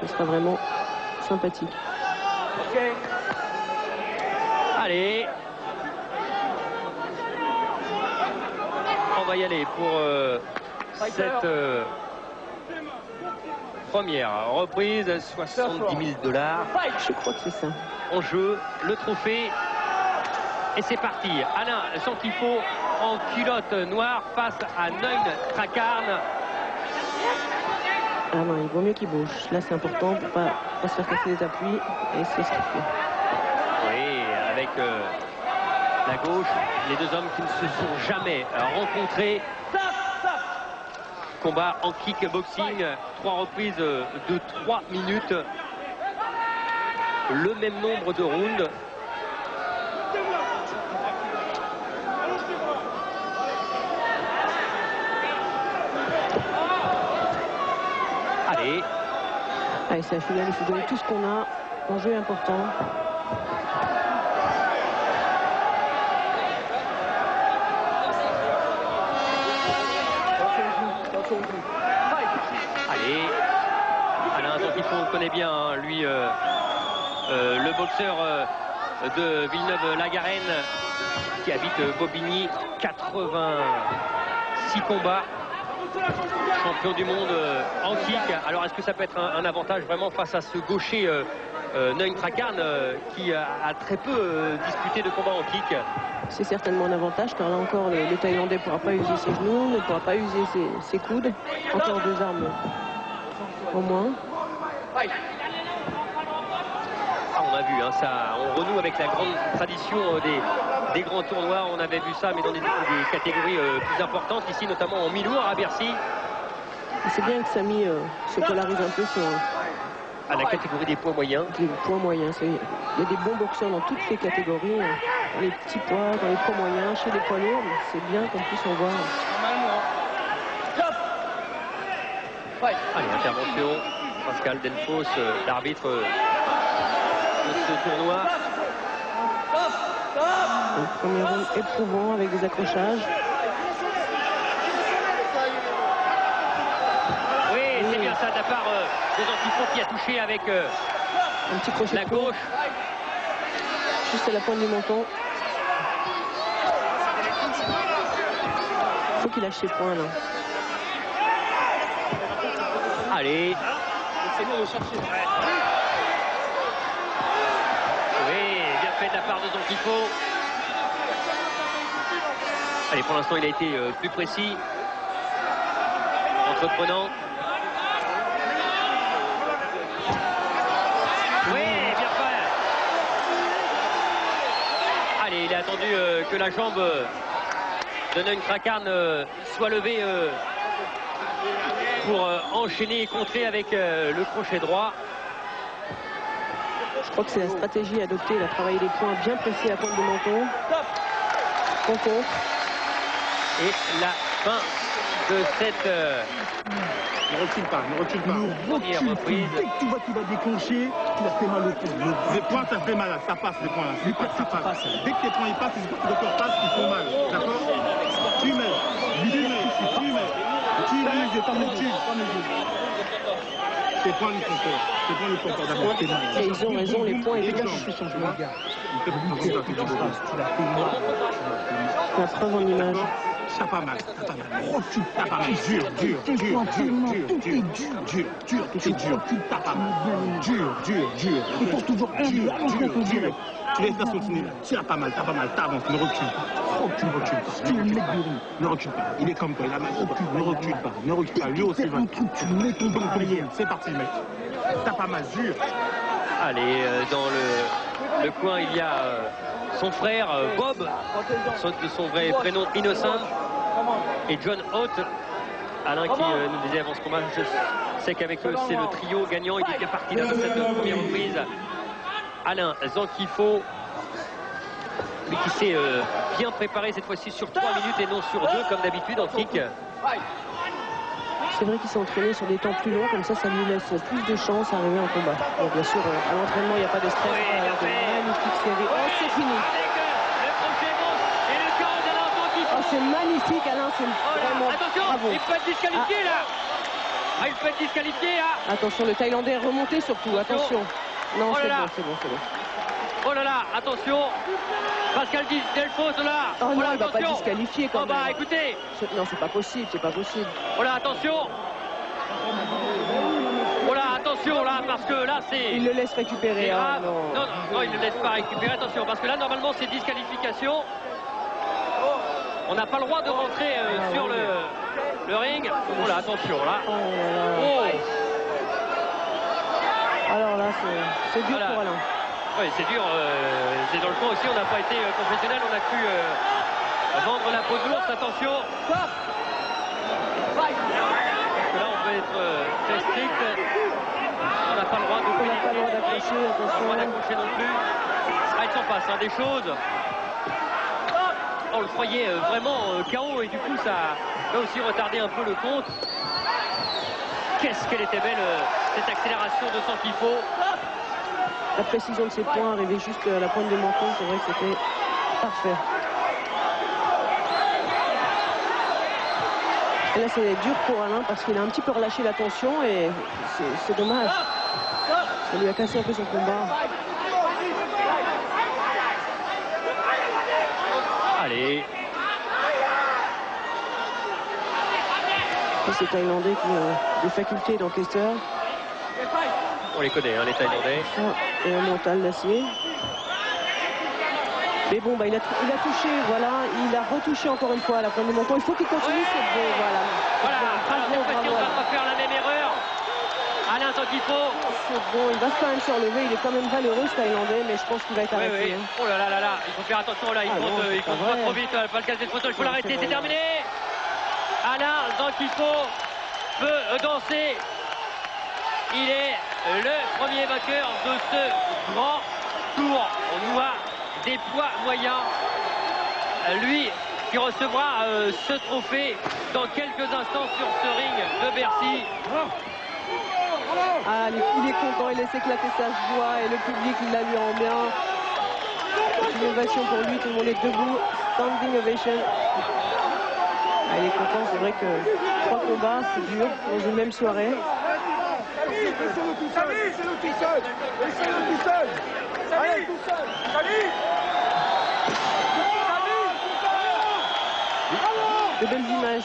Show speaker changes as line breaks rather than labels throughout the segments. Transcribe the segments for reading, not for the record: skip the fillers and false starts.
Ce sera vraiment sympathique.
Allez, on va y aller pour cette première reprise. 70 000 $.
Je crois que c'est ça.
En jeu, le trophée. Et c'est parti. Alain Zanquifo en culotte noire face à Neun Trakarn.
Ah non, il vaut mieux qu'il bouge. Là, c'est important pour pas se faire casser les appuis. Et c'est ce qu'il fait.
Oui, avec la gauche, les deux hommes qui ne se sont jamais rencontrés. Combat en kickboxing, 3 reprises de 3 minutes. Le même nombre de rounds. Allez.
Allez, c'est la finale, il faut donner tout ce qu'on a. L'enjeu est important.
Allez. Alain Zanquifo, on le connaît bien, hein, lui, le boxeur de Villeneuve-la-Garenne, qui habite Bobigny, 86 combats. Champion du monde en kick. Alors est-ce que ça peut être un avantage vraiment face à ce gaucher Neun Trakarn qui a très peu disputé de combats en kick?
C'est certainement un avantage car là encore le Thaïlandais ne pourra pas user ses genoux, ne pourra pas user ses coudes. Encore 2 armes au moins.
Ah, on a vu, hein, ça, on renoue avec la grande tradition des grands tournois. On avait vu ça, mais dans des catégories plus importantes, ici notamment en mi-lourd à Bercy.
C'est bien que Samy se polarise un peu sur
à la catégorie des poids moyens.
Des poids moyens. Il y a des bons boxeurs dans toutes les catégories, dans les petits poids, dans les poids moyens, chez les poids lourds. C'est bien qu'on puisse en voir.
Allez, intervention. Pascal Delfos, l'arbitre de ce tournoi.
Le premier round éprouvant avec des accrochages.
Oui, c'est bien ça de la part de Zanquifo qui a touché avec
un petit crochet
la gauche.
Juste à la pointe du menton. Il faut qu'il lâche ses poings là.
Allez. Oui, bien fait de la part de Zanquifo. Allez, pour l'instant, il a été plus précis. Entreprenant. Oui, bien fait. Allez, il a attendu que la jambe de Neun Trakarn soit levée pour enchaîner et contrer avec le crochet droit.
Je crois que c'est la stratégie adoptée. Il a travaillé les points bien précis à la pointe du menton. On compte.
Et la fin de cette
ne recule pas, ne recule pas.
première reprise.
Dès que tu vois qu'il va déclencher, tu vas faire mal au point. Les points, ça fait mal, ça passe les points là. Ça passe. Dès que tes points ils passent, les corps passent, ils font mal. D'accord? Tu mets, tes points lui font peur. Tes points lui font peur d'abord.
Et ils ont raison, les points étaient la preuve en image.
Ça pas mal, ça pas mal. Recule, t'as pas mal. Dur, tout est dur. T'as pas mal. Dur. Il faut toujours dur. Tu laisses la continuer. Tu as pas mal, t'avances, ne recule pas. Ne recule pas. Il est comme toi, il a mal. Ne recule pas. Lui aussi, il va. Tu mets ton derrière. C'est parti, mec. T'as pas mal, dur.
Allez, dans le coin, il y a son frère Bob, de son vrai prénom Innocent, et John Hoth. Alain qui nous disait avant ce combat, je sais qu'avec eux c'est le trio gagnant. Il est bien parti dans cette première reprise. Alain Zanquifo, lui qui s'est bien préparé cette fois-ci sur 3 minutes et non sur 2 comme d'habitude en kick.
C'est vrai qu'il s'est entraîné sur des temps plus longs, comme ça lui laisse plus de chances à arriver en combat. Bon, bien sûr, à l'entraînement, il n'y a pas de stress. Magnifique série. Oh, c'est fini.
Oh,
c'est magnifique, Alain. C'est vraiment
attention,
bravo.
il peut être disqualifié là. Ah, il peut être disqualifié. Ah.
Attention, le Thaïlandais est remonté surtout. Attention. Non,
Oh
c'est
là
bon,
là.
c'est bon, c'est bon.
Oh là là, attention. Pascal Delfosse là.
Oh non,
là,
il va pas disqualifier quand
oh, bah
même.
écoutez.
Non, c'est pas possible, c'est pas possible.
Oh là, attention. Oh là, attention là, parce que là c'est...
Il le laisse récupérer.
grave.
Hein, non.
Non, non, il ne laisse pas récupérer. Attention, parce que là normalement c'est disqualification. On n'a pas le droit de rentrer sur le ring. Oh là, attention là.
Oh là là.
Oh.
Alors là, c'est dur
Voilà.
pour Alain.
Oui, c'est dur. C'est dans le fond aussi, on n'a pas été professionnel. On a pu vendre la peau de l'ours. Attention. Parce que là, on peut être très strict. On n'a pas le droit de
On n'a pas le droit d'accrocher,
On n'a pas le
attention.
droit d'accrocher non plus. Ah, il s'en passe hein, des choses. On le croyait vraiment KO et du coup, ça a aussi retardé un peu le compte. Qu'est-ce qu'elle était belle, cette accélération de sang qu'il faut.
La précision de ses points, arriver juste à la pointe de menton, c'est vrai que c'était parfait. Et là, c'est dur pour Alain parce qu'il a un petit peu relâché la tension et c'est dommage. Ça lui a cassé un peu son combat.
Allez.
Et ces Thaïlandais qui ont des facultés d'encaisseur.
On les connaît, hein, les Thaïlandais.
Et un mental d'acier. Mais bon, bah, il a touché, voilà. Il a retouché encore une fois à la pointe de menton. Il faut qu'il continue,
Ouais.
c'est beau, voilà.
Voilà,
Bravo,
alors cette fois-ci, on
bravo,
ne va pas faire la même erreur. Alain Zankifo.
c'est bon, il va quand même se relever. Il est quand même valeureux, ce Thaïlandais, mais je pense qu'il va être
Oui,
arrêté.
oui.
hein.
Oh là là là là, il faut faire attention là, il
Ah
compte,
non, c'est
il
pas
compte
vrai.
pas trop vite, pas le casser de photo, il faut
Non,
l'arrêter,
c'est
c'est
bon.
terminé. Alain Zankifo peut danser. Il est le premier vainqueur de ce grand tournoi des poids moyens. Lui qui recevra ce trophée dans quelques instants sur ce ring de Bercy.
Ah, il est content, il laisse éclater sa joie et le public, il la lui rend bien. Une ovation pour lui, tout le monde est debout. Standing ovation. Ah, il est content, c'est vrai que 3 combats, c'est dur dans une même soirée.
Laissez-le tout seul. Laissez-le tout seul. Laissez-le tout seul. Allez, tout seul. Salut.
De belles images.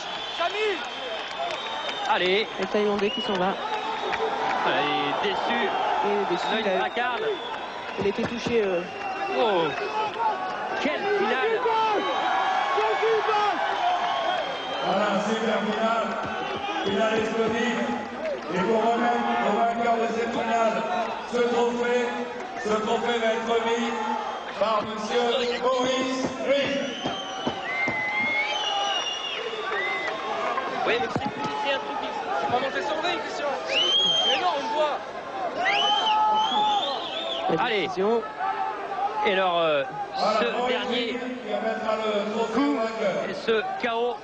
Allez,
Le Thaïlandais qui s'en va.
allez, déçu.
Et dessus,
L'œil de Dracarne.
il a été touché.
Oh, quelle finale!
Voilà, super finale, finale explosive. Et pour remettre au vainqueur de cette finale ce trophée va être remis par monsieur Maurice Ruiz.
Oui, mais c'est un truc qui...
On va monter sur le ring, Christian. Mais non, on le voit.
La
Allez.
décision.
Et alors,
Voilà,
ce
Maurice
dernier
Ruiz qui remettra le trophée
coup,
vainqueur.
et ce KO.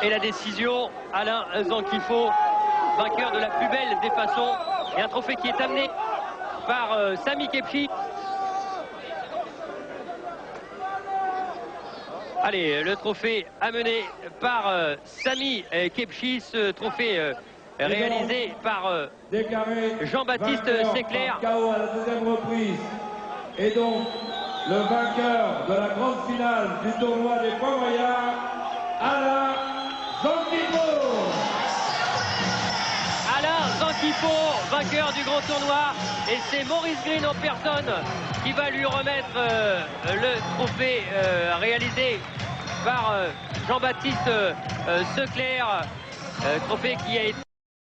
Et la décision, Alain Zankifo, vainqueur de la plus belle des façons. Et un trophée qui est amené par Sami Kepchi. Allez, le trophée amené par Sami Kepchi, ce trophée réalisé par
Déclaré
Jean-Baptiste
vainqueur
Seclair.
par KO à la deuxième reprise. Et donc, le vainqueur de la grande finale du tournoi des poids moyens, Alain Zankifo.
Alain Zankifo, vainqueur du grand tournoi. Et c'est Maurice Green en personne qui va lui remettre le trophée réalisé par Jean-Baptiste Seclair. Trophée qui a été...